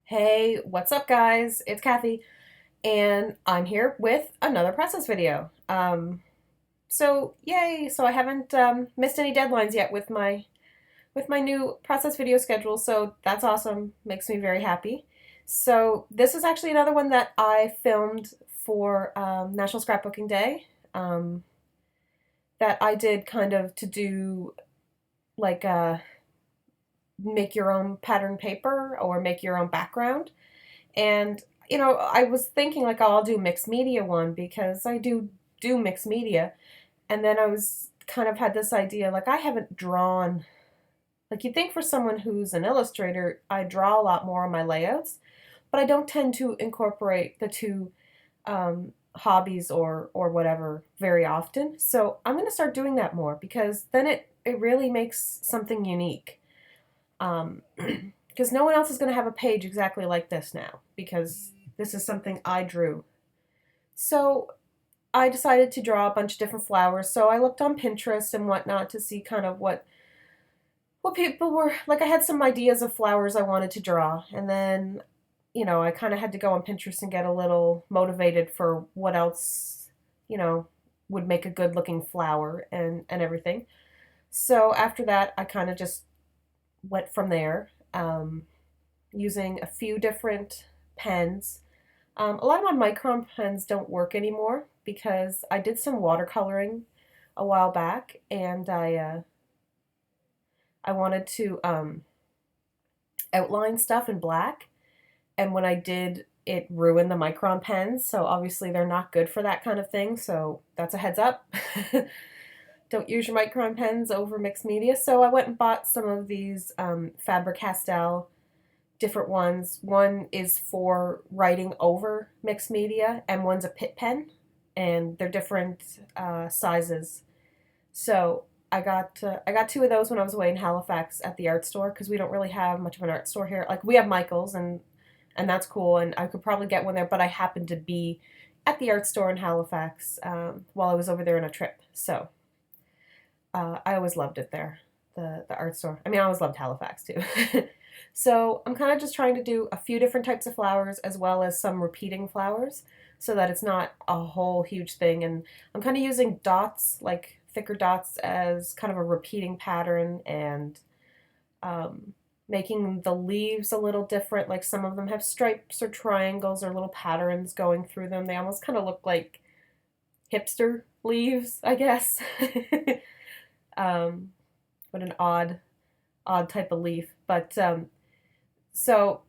Hey, what's up guys? It's Kathy and I'm here with another process video. So yay, so I haven't missed any deadlines yet with my new process video schedule, so that's awesome. Makes me very happy. So this is actually another one that I filmed for National Scrapbooking Day. Um, that I did kind of to do like make your own pattern paper or make your own background. And I was thinking like, oh, I'll do mixed media one because I do mixed media. And then I was kind of had this idea like I haven't drawn, like you'd think for someone who's an illustrator, I draw a lot more on my layouts, but I don't tend to incorporate the two hobbies or whatever very often. So I'm going to start doing that more because then it really makes something unique. Because no one else is going to have a page exactly like this now because this is something I drew. So I decided to draw a bunch of different flowers. So I looked on Pinterest and whatnot to see kind of what people were like. I had some ideas of flowers I wanted to draw, and then I kind of had to go on Pinterest and get a little motivated for what else you know would make a good looking flower and everything. So after that, I kind of just went from there, using a few different pens. A lot of my micron pens don't work anymore because I did some watercoloring a while back, and I wanted to outline stuff in black, and when I did, it ruined the micron pens. So obviously they're not good for that kind of thing. So that's a heads up. Don't use your micron pens over mixed media. So I went and bought some of these Faber-Castell different ones. One is for writing over mixed media, and one's a Pitt pen, and they're different sizes. So I got two of those when I was away in Halifax at the art store because we don't really have much of an art store here. Like we have Michael's and that's cool, and I could probably get one there. But I happened to be at the art store in Halifax while I was over there on a trip. So I always loved it there, the art store. I mean, I always loved Halifax too. So I'm kind of just trying to do a few different types of flowers as well as some repeating flowers so that it's not a whole huge thing. And I'm kind of using dots, like thicker dots, as kind of a repeating pattern, and making the leaves a little different. Like some of them have stripes or triangles or little patterns going through them. They almost kind of look like hipster leaves, I guess. um, what an odd type of leaf. But so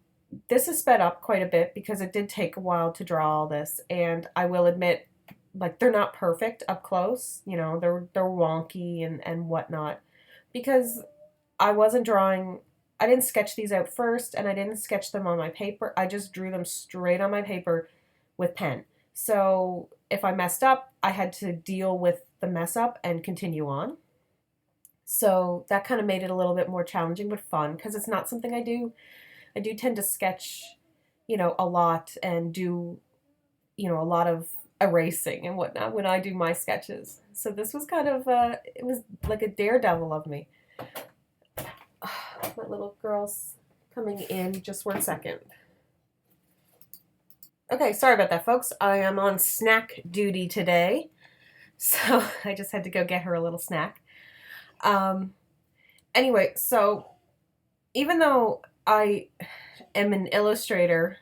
this is sped up quite a bit because it did take a while to draw all this, and I will admit, like they're not perfect up close. They're wonky and whatnot because I wasn't drawing. I didn't sketch these out first, and I didn't sketch them on my paper. I just drew them straight on my paper with pen. So if I messed up, I had to deal with the mess up and continue on. So that kind of made it a little bit more challenging but fun because it's not something I do. I do tend to sketch, a lot and do, a lot of erasing and whatnot when I do my sketches. So this was kind of, it was like a daredevil of me. My little girl's coming in. Just 1 second. Okay, sorry about that, folks. I am on snack duty today. So I just had to go get her a little snack. Um, anyway, so even though I am an illustrator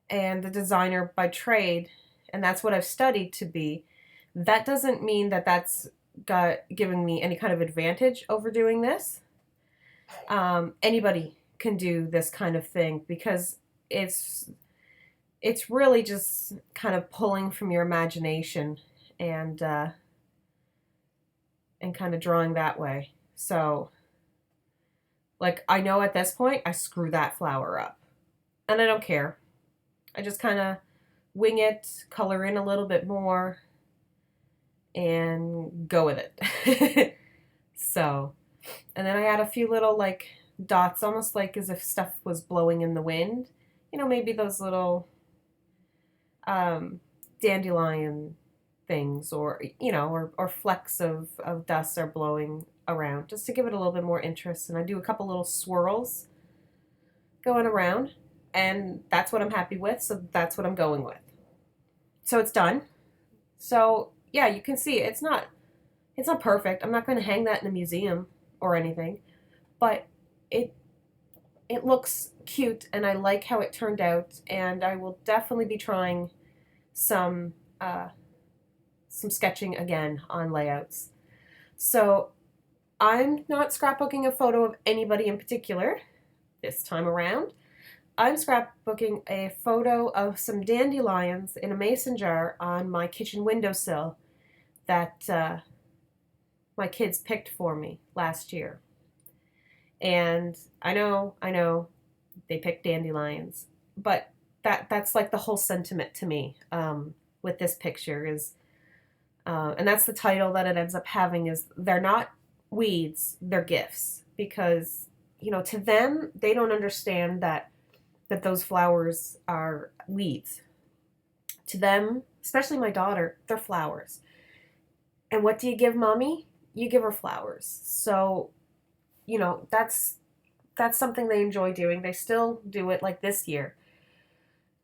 and a designer by trade, and that's what I've studied to be, that doesn't mean that that's giving me any kind of advantage over doing this. Anybody can do this kind of thing because it's really just kind of pulling from your imagination and kind of drawing that way. So, like, I know at this point I screw that flower up, and I don't care. I just kind of wing it, color in a little bit more, and go with it. So, and then I add a few little like dots, almost like as if stuff was blowing in the wind. Maybe those little dandelion things, or flecks of dust are blowing around just to give it a little bit more interest. And I do a couple little swirls going around. and that's what I'm happy with, so that's what I'm going with. So it's done. So yeah, you can see it's not perfect. I'm not going to hang that in a museum or anything, but it it looks cute and I like how it turned out, and I will definitely be trying some uh, some sketching again on layouts. So I'm not scrapbooking a photo of anybody in particular this time around. I'm scrapbooking a photo of some dandelions in a mason jar on my kitchen windowsill that my kids picked for me last year. And I know, they picked dandelions, but that's like the whole sentiment to me with this picture is, and that's the title that it ends up having is they're not weeds, they're gifts because to them they don't understand that those flowers are weeds. To them, especially my daughter, they're flowers. And what do you give mommy? You give her flowers. So that's something they enjoy doing. They still do it like this year.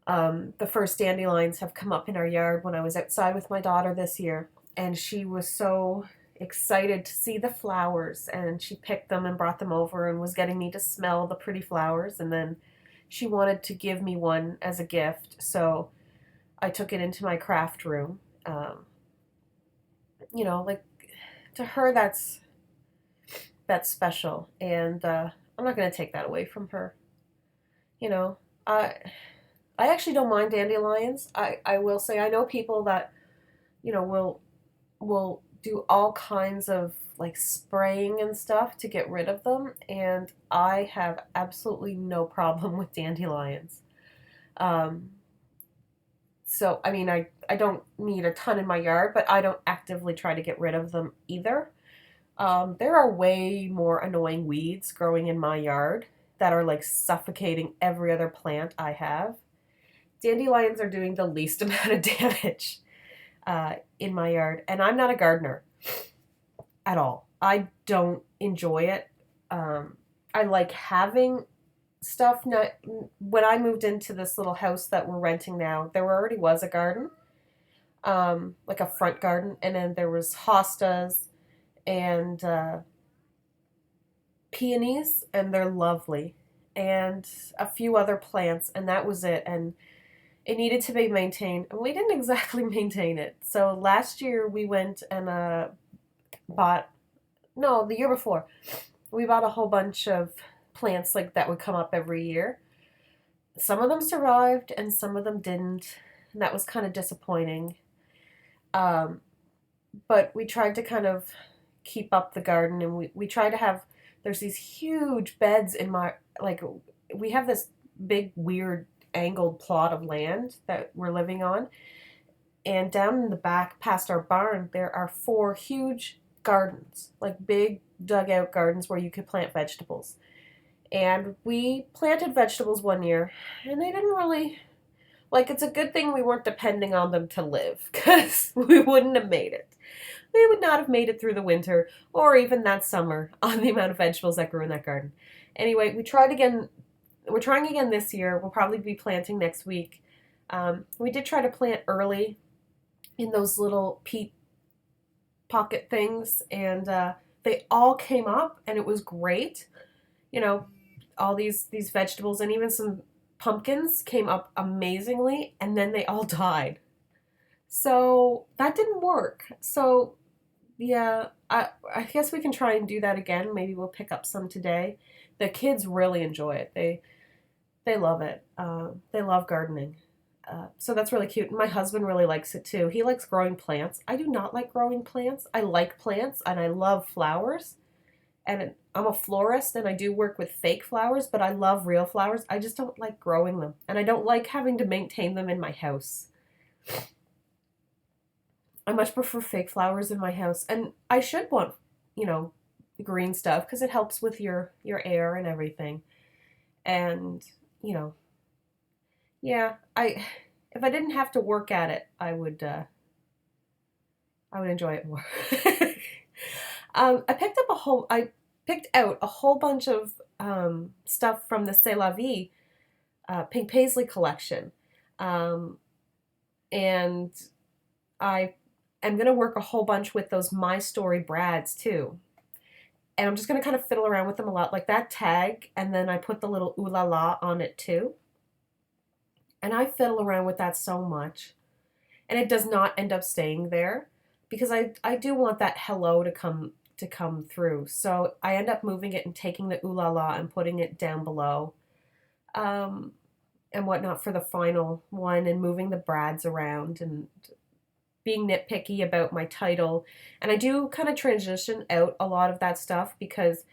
The first dandelions have come up in our yard when I was outside with my daughter this year, and she was so excited to see the flowers, and she picked them and brought them over and was getting me to smell the pretty flowers, and then she wanted to give me one as a gift, so I took it into my craft room. Like to her, that's special, and I'm not going to take that away from her. You know, I I actually don't mind dandelions. I will say I know people that will do all kinds of like spraying and stuff to get rid of them, and I have absolutely no problem with dandelions. Um, so I mean, I don't need a ton in my yard, but I don't actively try to get rid of them either. There are way more annoying weeds growing in my yard that are like suffocating every other plant I have. Dandelions are doing the least amount of damage in my yard, and I'm not a gardener at all. I don't enjoy it. I like having stuff. Not when I moved into this little house that we're renting now, there already was a garden, like a front garden, and then there was hostas and peonies, and they're lovely, and a few other plants, and that was it. And it needed to be maintained, and we didn't exactly maintain it. So last year we went and bought, no, the year before, we bought a whole bunch of plants like that would come up every year. Some of them survived, and some of them didn't, and that was kind of disappointing. Um, but we tried to kind of keep up the garden, and we tried to have, there's these huge beds in my, like, we have this big weird angled plot of land that we're living on, and down in the back past our barn there are four huge gardens, like big dugout gardens where you could plant vegetables. And we planted vegetables one year, and they didn't really, like, it's a good thing we weren't depending on them to live because we wouldn't have made it. We would not have made it through the winter or even that summer on the amount of vegetables that grew in that garden. Anyway, we tried again. We're trying again this year. We'll probably be planting next week. We did try to plant early in those little peat pocket things, and they all came up, and it was great. You know, all these vegetables and even some pumpkins came up amazingly, and then they all died. So that didn't work. So yeah, I guess we can try and do that again. Maybe we'll pick up some today. The kids really enjoy it. They love it. They love gardening. So that's really cute. My husband really likes it too. He likes growing plants. I do not like growing plants. I like plants and I love flowers. And I'm a florist and I do work with fake flowers, but I love real flowers. I just don't like growing them. And I don't like having to maintain them in my house. I much prefer fake flowers in my house. And I should want, you know, green stuff because it helps with your air and everything. And, you know, yeah, I if I didn't have to work at it, I would enjoy it more. I picked out a whole bunch of stuff from the C'est La Vie pink paisley collection. Um, and I am going to work a whole bunch with those My Story brads too. And I'm just going to kind of fiddle around with them a lot, like that tag, and then I put the little ooh la la on it too. And I fiddle around with that so much. And it does not end up staying there because I do want that hello to come through. So I end up moving it and taking the ooh la la and putting it down below. Um, and whatnot for the final one, and moving the brads around and being nitpicky about my title. And I do kind of transition out a lot of that stuff because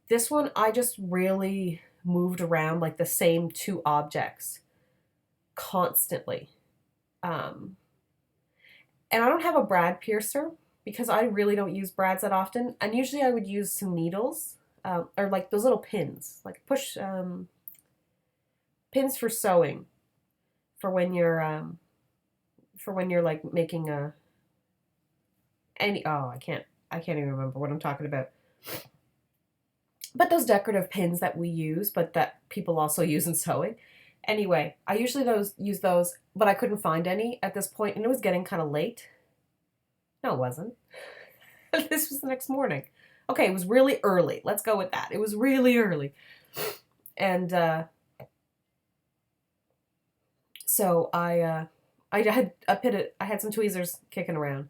this one I just really moved around like the same two objects constantly. Um, and I don't have a brad piercer because I really don't use brads that often. And usually I would use some needles or like those little pins, like push pins for sewing for when you're like making a any I can't even remember what I'm talking about. But those decorative pins that we use, but that people also use in sewing. Anyway, I usually use those, but I couldn't find any at this point, and it was getting kind of late. No, it wasn't. This was the next morning. Okay, it was really early. Let's go with that. It was really early. And so I had some tweezers kicking around.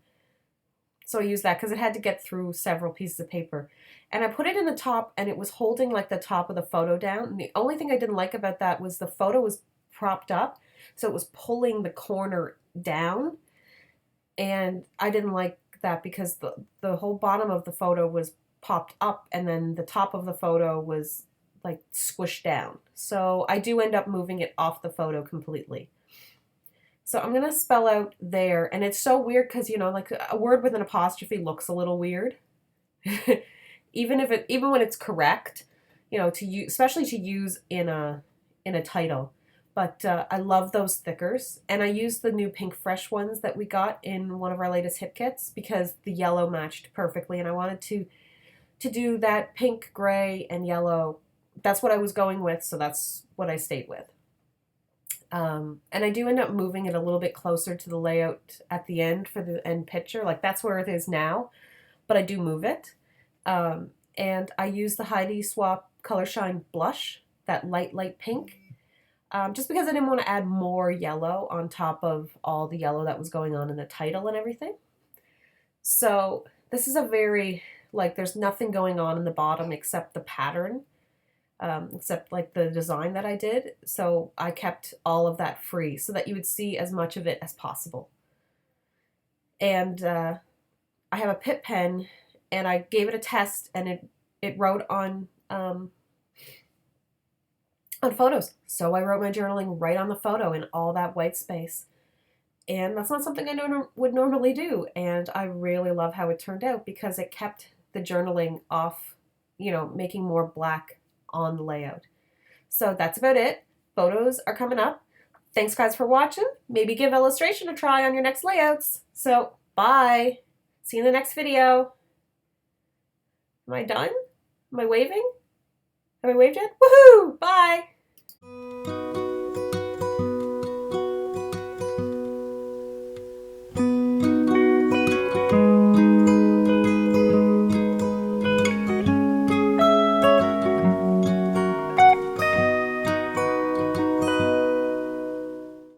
So I used that because it had to get through several pieces of paper. And I put it in the top, and it was holding like the top of the photo down. And the only thing I didn't like about that was the photo was propped up, so it was pulling the corner down. And I didn't like that because the whole bottom of the photo was popped up, and then the top of the photo was like squished down. So I do end up moving it off the photo completely. So I'm going to spell out there, and it's so weird because, you know, like a word with an apostrophe looks a little weird. Even when it's correct, you know, to use, especially to use in a title. But I love those thickers, and I used the new Pink Fresh ones that we got in one of our latest hip kits because the yellow matched perfectly, and I wanted to do that pink, gray, and yellow. That's what I was going with, so that's what I stayed with. And I do end up moving it a little bit closer to the layout at the end for the end picture. Like that's where it is now, but I do move it. And I use the Heidi Swap Color Shine blush, that light pink, just because I didn't want to add more yellow on top of all the yellow that was going on in the title and everything. So this is a very, like, there's nothing going on in the bottom except the pattern. Except like the design that I did. So I kept all of that free so that you would see as much of it as possible. And I have a Pip pen, and I gave it a test, and it wrote on photos. So I wrote my journaling right on the photo in all that white space. And that's not something I would normally do. And I really love how it turned out because it kept the journaling off, you know, making more black on the layout. So that's about it. Photos are coming up. Thanks guys for watching. Maybe give illustration a try on your next layouts. So bye. See you in the next video. Am I done? Am I waving? Have I waved yet? Woohoo! Bye!